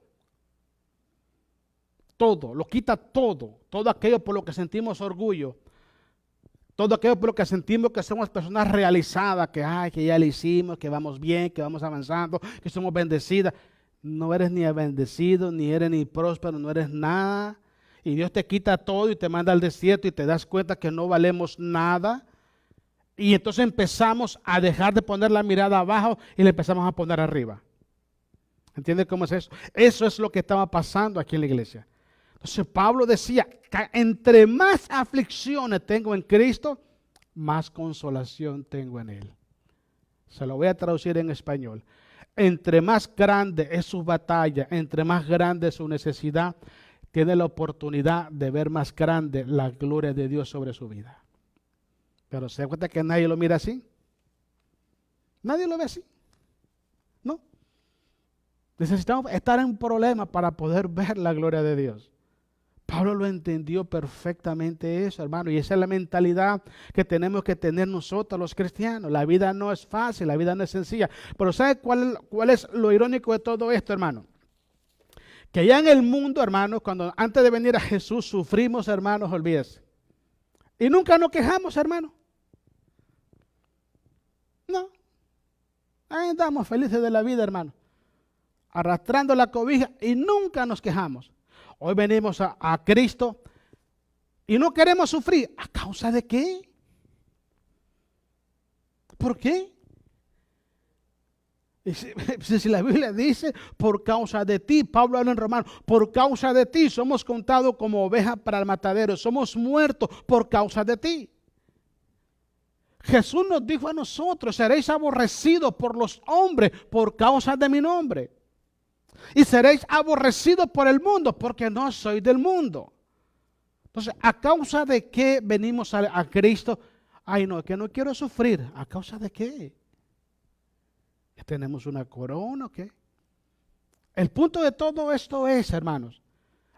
Todo, lo quita todo. Todo aquello por lo que sentimos orgullo. Todo aquello por lo que sentimos que somos personas realizadas, que ya le hicimos, que vamos bien, que vamos avanzando, que somos bendecidas. No eres ni bendecido, ni eres ni próspero, no eres nada. Y Dios te quita todo y te manda al desierto y te das cuenta que no valemos nada. Y entonces empezamos a dejar de poner la mirada abajo y le empezamos a poner arriba. ¿Entiendes cómo es eso? Eso es lo que estaba pasando aquí en la iglesia. Entonces Pablo decía, entre más aflicciones tengo en Cristo, más consolación tengo en Él. Se lo voy a traducir en español. Entre más grande es su batalla, entre más grande es su necesidad, tiene la oportunidad de ver más grande la gloria de Dios sobre su vida. Pero ¿se da cuenta que nadie lo mira así? Nadie lo ve así. No. Necesitamos estar en problema para poder ver la gloria de Dios. Pablo lo entendió perfectamente eso, hermano, y esa es la mentalidad que tenemos que tener nosotros los cristianos. La vida no es fácil, la vida no es sencilla, pero ¿sabe cuál es lo irónico de todo esto, hermano? Que allá en el mundo, hermano, cuando antes de venir a Jesús sufrimos, hermanos, olvídese. Y nunca nos quejamos, hermano. No, ahí andamos felices de la vida, hermano, arrastrando la cobija y nunca nos quejamos. Hoy venimos a Cristo y no queremos sufrir. ¿A causa de qué? ¿Por qué? Si la Biblia dice, por causa de ti, Pablo habla en Romano, por causa de ti somos contados como ovejas para el matadero, somos muertos por causa de ti. Jesús nos dijo a nosotros, seréis aborrecidos por los hombres por causa de mi nombre. Y seréis aborrecidos por el mundo, porque no soy del mundo. Entonces, ¿a causa de qué venimos a Cristo? Ay, no, que no quiero sufrir. ¿A causa de qué? ¿Tenemos una corona o qué? El punto de todo esto es, hermanos,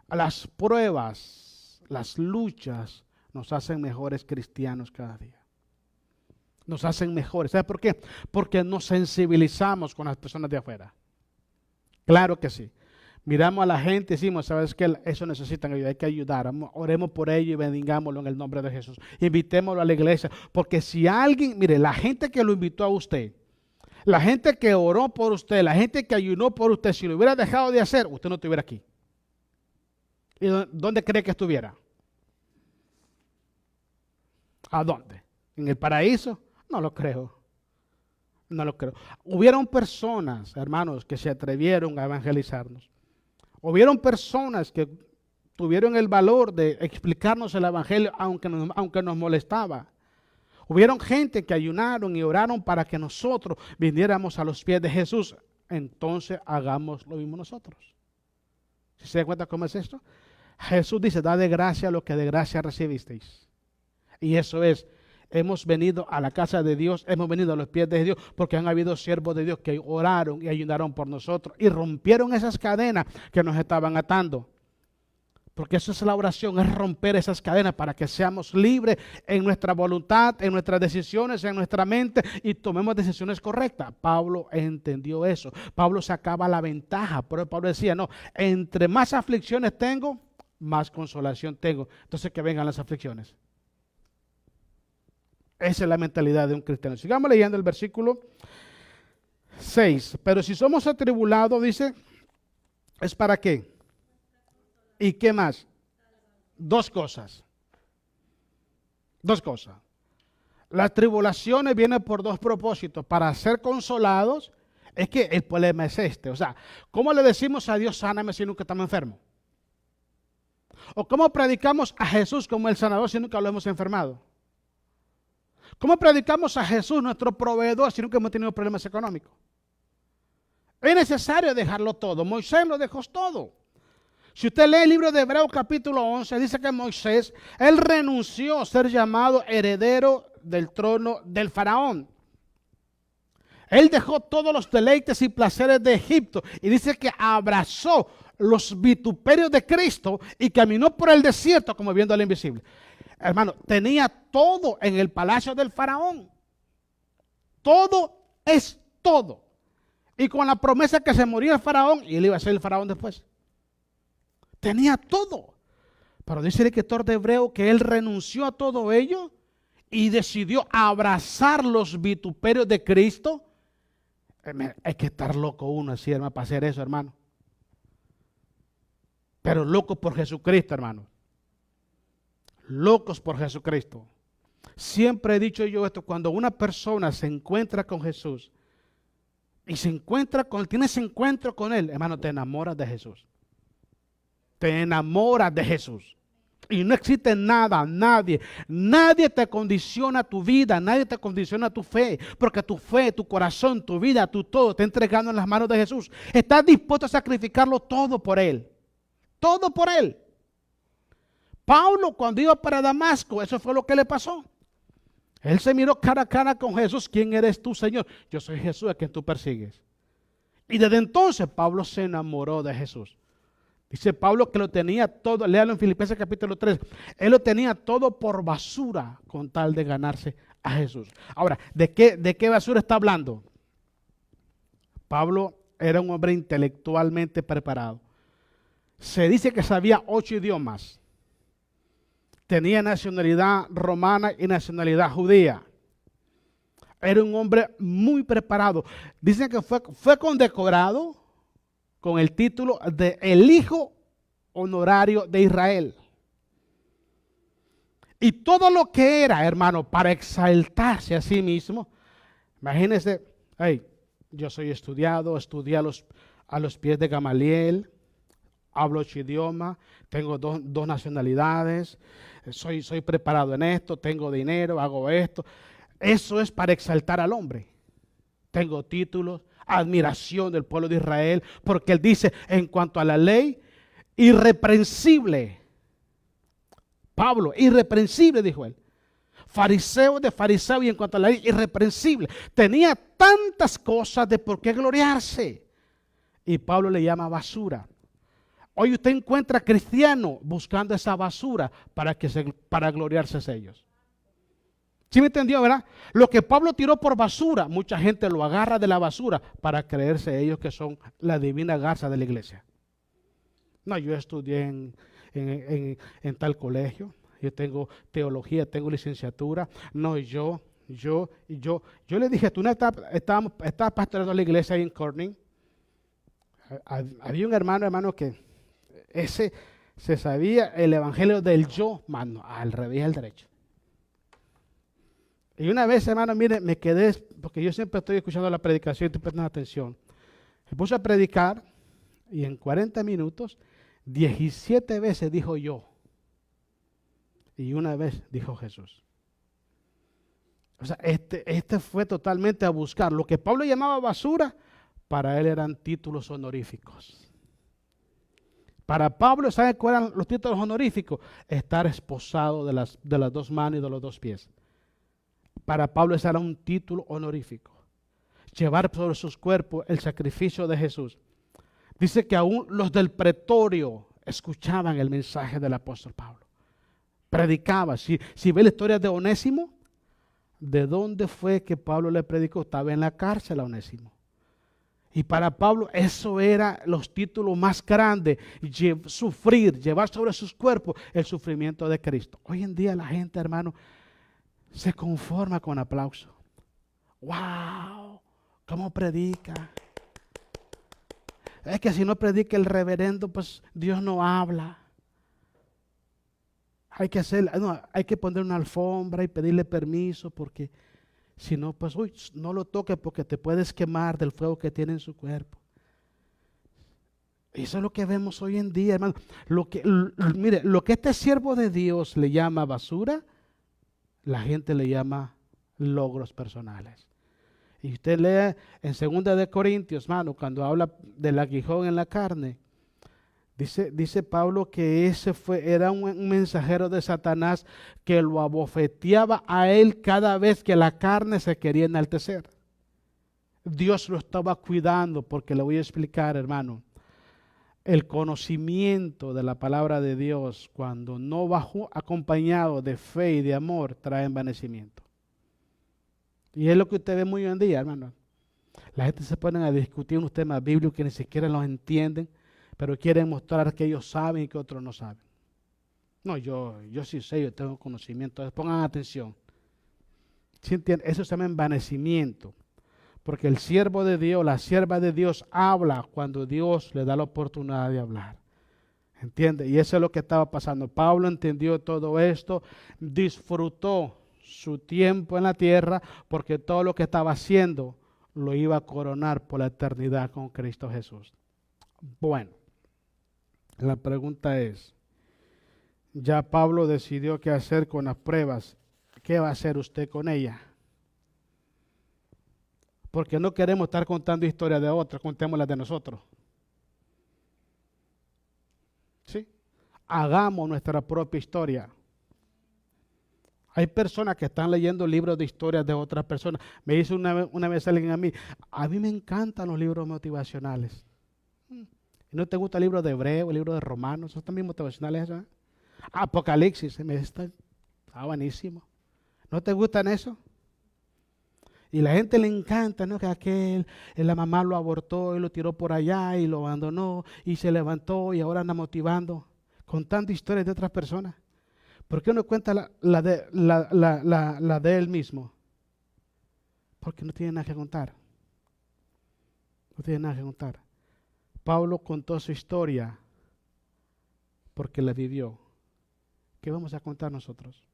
las pruebas, las luchas nos hacen mejores cristianos cada día. Nos hacen mejores. ¿Sabe por qué? Porque nos sensibilizamos con las personas de afuera. Claro que sí. Miramos a la gente y decimos, ¿sabes qué? Eso necesitan ayuda, hay que ayudar. Oremos por ello y bendigámoslo en el nombre de Jesús. Invitémoslo a la iglesia. Porque si alguien, mire, la gente que lo invitó a usted, la gente que oró por usted, la gente que ayunó por usted, si lo hubiera dejado de hacer, usted no estuviera aquí. ¿Y dónde cree que estuviera? ¿A dónde? ¿En el paraíso? No lo creo. No lo creo. Hubieron personas, hermanos, que se atrevieron a evangelizarnos. Hubieron personas que tuvieron el valor de explicarnos el evangelio aunque nos molestaba. Hubieron gente que ayunaron y oraron para que nosotros viniéramos a los pies de Jesús. Entonces hagamos lo mismo nosotros. ¿Sí se dan cuenta cómo es esto? Jesús dice, da de gracia lo que de gracia recibisteis. Y eso es, hemos venido a la casa de Dios, hemos venido a los pies de Dios, porque han habido siervos de Dios que oraron y ayunaron por nosotros y rompieron esas cadenas que nos estaban atando. Porque eso es la oración, es romper esas cadenas para que seamos libres en nuestra voluntad, en nuestras decisiones, en nuestra mente y tomemos decisiones correctas. Pablo entendió eso. Pablo sacaba la ventaja, pero Pablo decía, no, entre más aflicciones tengo, más consolación tengo. Entonces que vengan las aflicciones. Esa es la mentalidad de un cristiano. Sigamos leyendo el versículo 6. Pero si somos atribulados, dice, ¿es para qué? ¿Y qué más? Dos cosas. Dos cosas. Las tribulaciones vienen por dos propósitos. Para ser consolados, es que el problema es este. O sea, ¿cómo le decimos a Dios, sáname si nunca estamos enfermos? ¿O cómo predicamos a Jesús como el sanador si nunca lo hemos enfermado? ¿Cómo predicamos a Jesús, nuestro proveedor, si nunca hemos tenido problemas económicos? Es necesario dejarlo todo. Moisés lo dejó todo. Si usted lee el libro de Hebreos capítulo 11, dice que Moisés, él renunció a ser llamado heredero del trono del faraón. Él dejó todos los deleites y placeres de Egipto y dice que abrazó los vituperios de Cristo y caminó por el desierto como viendo al invisible. Hermano, tenía todo en el palacio del faraón. Todo es todo. Y con la promesa que se moría el faraón y él iba a ser el faraón después. Tenía todo. Pero dice el escritor de Hebreo que él renunció a todo ello y decidió abrazar los vituperios de Cristo. Hay que estar loco uno así, hermano, para hacer eso, hermano. Pero loco por Jesucristo, hermano. Locos por Jesucristo. Siempre he dicho yo esto, cuando una persona se encuentra con Jesús y se encuentra con él, tiene ese encuentro con él, hermano, te enamoras de Jesús. Te enamoras de Jesús. Y no existe nada, nadie te condiciona tu vida, nadie te condiciona tu fe, porque tu fe, tu corazón, tu vida, tu todo, te entregando en las manos de Jesús. Estás dispuesto a sacrificarlo todo por Él, todo por Él. Pablo, cuando iba para Damasco, eso fue lo que le pasó. Él se miró cara a cara con Jesús. ¿Quién eres tú, Señor? Yo soy Jesús a quien tú persigues. Y desde entonces Pablo se enamoró de Jesús. Dice Pablo que lo tenía todo, léalo en Filipenses capítulo 3, él lo tenía todo por basura con tal de ganarse a Jesús. Ahora, ¿de qué basura está hablando? Pablo era un hombre intelectualmente preparado. Se dice que sabía 8 idiomas. Tenía nacionalidad romana y nacionalidad judía. Era un hombre muy preparado. Dicen que fue condecorado con el título de el hijo honorario de Israel. Y todo lo que era, hermano, para exaltarse a sí mismo. Imagínense, hey, yo soy estudiado, estudié a los pies de Gamaliel, hablo 8 idiomas, tengo dos nacionalidades, soy preparado en esto, tengo dinero, hago esto. Eso es para exaltar al hombre. Tengo títulos, admiración del pueblo de Israel, porque él dice, en cuanto a la ley, irreprensible. Pablo, irreprensible, dijo él. Fariseo de fariseo, y en cuanto a la ley, irreprensible. Tenía tantas cosas de por qué gloriarse. Y Pablo le llama basura. Hoy usted encuentra cristianos buscando esa basura para gloriarse ellos. ¿Sí me entendió, verdad? Lo que Pablo tiró por basura, mucha gente lo agarra de la basura para creerse ellos que son la divina garza de la iglesia. No, yo estudié en tal colegio, yo tengo teología, tengo licenciatura. No, yo le dije, tú no estabas pastoreando la iglesia ahí en Corning. Había un hermano que ese se sabía el evangelio del yo, mano, al revés y al derecho. Y una vez, hermano, mire, me quedé, porque yo siempre estoy escuchando la predicación y estoy prestando atención. Me puse a predicar y en 40 minutos, 17 veces dijo yo. Y una vez dijo Jesús. O sea, este fue totalmente a buscar. Lo que Pablo llamaba basura, para él eran títulos honoríficos. Para Pablo, ¿sabe cuáles eran los títulos honoríficos? Estar esposado de las 2 manos y de los 2 pies. Para Pablo ese era un título honorífico. Llevar sobre sus cuerpos el sacrificio de Jesús. Dice que aún los del pretorio escuchaban el mensaje del apóstol Pablo. Predicaba. Si ve la historia de Onésimo, ¿de dónde fue que Pablo le predicó? Estaba en la cárcel a Onésimo. Y para Pablo eso era los títulos más grandes. Sufrir, llevar sobre sus cuerpos el sufrimiento de Cristo. Hoy en día la gente, hermano, se conforma con aplauso. ¡Wow! ¿Cómo predica? Es que si no predica el reverendo, pues Dios no habla. Hay que poner una alfombra y pedirle permiso, porque si no, pues no lo toques porque te puedes quemar del fuego que tiene en su cuerpo. Eso es lo que vemos hoy en día, hermano. Mire, lo que este siervo de Dios le llama basura, la gente le llama logros personales. Y usted lee en 2 de Corintios, hermano, cuando habla del aguijón en la carne, dice Pablo que era un mensajero de Satanás que lo abofeteaba a él cada vez que la carne se quería enaltecer. Dios lo estaba cuidando, porque le voy a explicar, hermano. El conocimiento de la palabra de Dios, cuando no va acompañado de fe y de amor, trae envanecimiento. Y es lo que usted ve muy hoy en día, hermano. La gente se pone a discutir unos temas bíblicos que ni siquiera los entienden, pero quieren mostrar que ellos saben y que otros no saben. No, yo sí sé, yo tengo conocimiento. Entonces, pongan atención. ¿Sí entienden? Eso se llama envanecimiento. Porque el siervo de Dios, la sierva de Dios habla cuando Dios le da la oportunidad de hablar. ¿Entiende? Y eso es lo que estaba pasando. Pablo entendió todo esto, disfrutó su tiempo en la tierra, porque todo lo que estaba haciendo lo iba a coronar por la eternidad con Cristo Jesús. Bueno, la pregunta es, ya Pablo decidió qué hacer con las pruebas, ¿qué va a hacer usted con ellas? Porque no queremos estar contando historias de otros, contemos las de nosotros. ¿Sí? Hagamos nuestra propia historia. Hay personas que están leyendo libros de historias de otras personas. Me dice una vez alguien a mí me encantan los libros motivacionales. ¿No te gusta el libro de Hebreo, el libro de Romanos? ¿Son también motivacionales esos? Apocalipsis, está buenísimo. ¿No te gustan eso? Y la gente le encanta, ¿no? Que la mamá lo abortó y lo tiró por allá y lo abandonó y se levantó y ahora anda motivando, contando historias de otras personas. ¿Por qué no cuenta la de él mismo? Porque no tiene nada que contar. No tiene nada que contar. Pablo contó su historia porque la vivió. ¿Qué vamos a contar nosotros?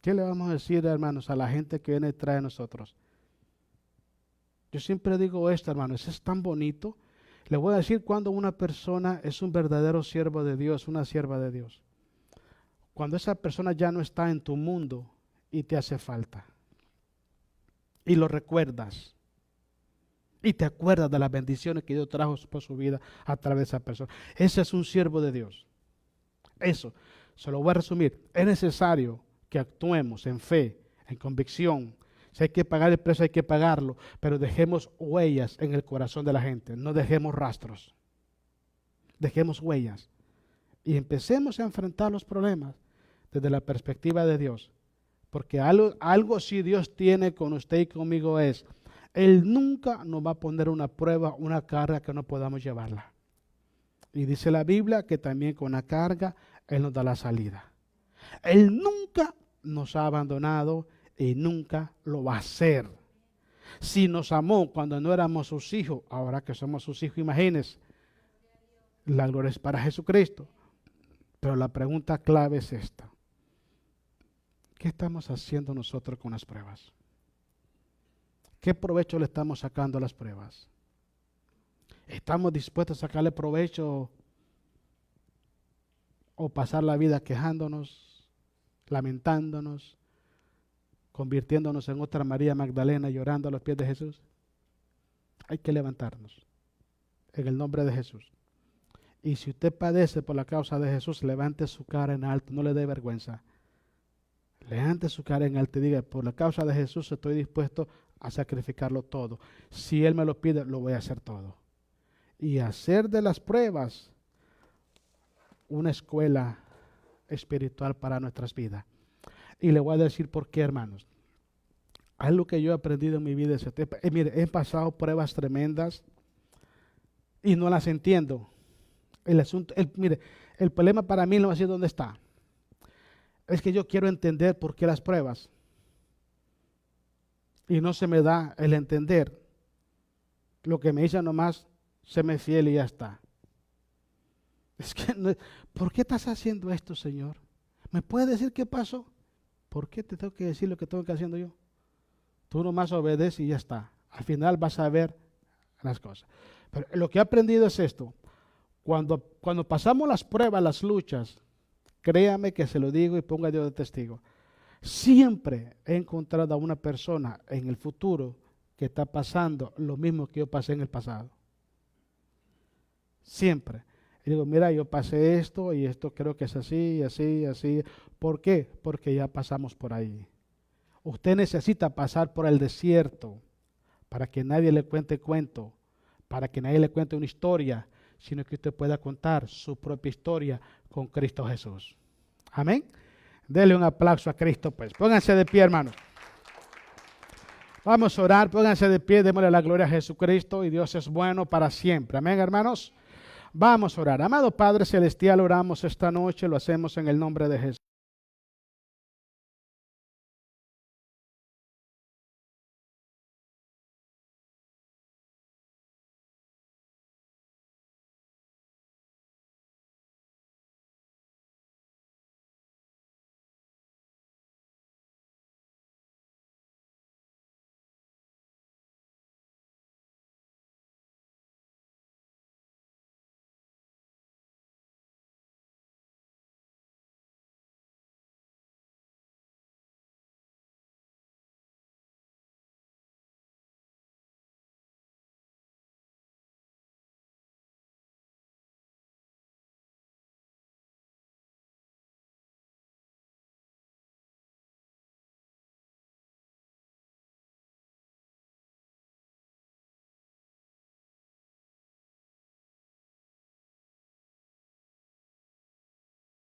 ¿Qué le vamos a decir, hermanos, a la gente que viene detrás de nosotros? Yo siempre digo esto, hermanos, es tan bonito. Le voy a decir cuando una persona es un verdadero siervo de Dios, una sierva de Dios. Cuando esa persona ya no está en tu mundo y te hace falta. Y lo recuerdas. Y te acuerdas de las bendiciones que Dios trajo por su vida a través de esa persona. Ese es un siervo de Dios. Eso, se lo voy a resumir. Es necesario que actuemos en fe, en convicción. Si hay que pagar el precio, hay que pagarlo, pero dejemos huellas en el corazón de la gente, no dejemos rastros, dejemos huellas y empecemos a enfrentar los problemas desde la perspectiva de Dios, porque algo sí Dios tiene con usted y conmigo es, Él nunca nos va a poner una prueba, una carga que no podamos llevarla. Y dice la Biblia que también con la carga Él nos da la salida. Él nunca nos ha abandonado y nunca lo va a hacer. Si nos amó cuando no éramos sus hijos, ahora que somos sus hijos, imagínense, la gloria es para Jesucristo. Pero la pregunta clave es esta. ¿Qué estamos haciendo nosotros con las pruebas? ¿Qué provecho le estamos sacando a las pruebas? ¿Estamos dispuestos a sacarle provecho o pasar la vida quejándonos, lamentándonos, convirtiéndonos en otra María Magdalena llorando a los pies de Jesús? Hay que levantarnos en el nombre de Jesús. Y si usted padece por la causa de Jesús, levante su cara en alto, no le dé vergüenza. Levante su cara en alto y diga, por la causa de Jesús estoy dispuesto a sacrificarlo todo. Si Él me lo pide, lo voy a hacer todo. Y hacer de las pruebas una escuela espiritual para nuestras vidas. Y le voy a decir por qué, hermanos. Algo que yo he aprendido en mi vida es mire, he pasado pruebas tremendas y no las entiendo. Mire, el problema para mí no es dónde está. Es que yo quiero entender por qué las pruebas. Y no se me da el entender. Lo que me dice nomás, séme fiel y ya está. Es que, ¿por qué estás haciendo esto, Señor? ¿Me puedes decir qué pasó? ¿Por qué te tengo que decir lo que tengo que haciendo yo? Tú nomás obedeces y ya está. Al final vas a ver las cosas. Pero lo que he aprendido es esto. Cuando pasamos las pruebas, las luchas, créame que se lo digo y ponga a Dios de testigo. Siempre he encontrado a una persona en el futuro que está pasando lo mismo que yo pasé en el pasado. Siempre. Y digo, mira, yo pasé esto y esto creo que es así, así, así. ¿Por qué? Porque ya pasamos por ahí. Usted necesita pasar por el desierto para que nadie le cuente cuento, para que nadie le cuente una historia, sino que usted pueda contar su propia historia con Cristo Jesús. Amén. Dele un aplauso a Cristo, pues. Pónganse de pie, hermanos. Vamos a orar, pónganse de pie, démosle la gloria a Jesucristo y Dios es bueno para siempre. Amén, hermanos. Vamos a orar. Amado Padre Celestial, oramos esta noche, lo hacemos en el nombre de Jesús.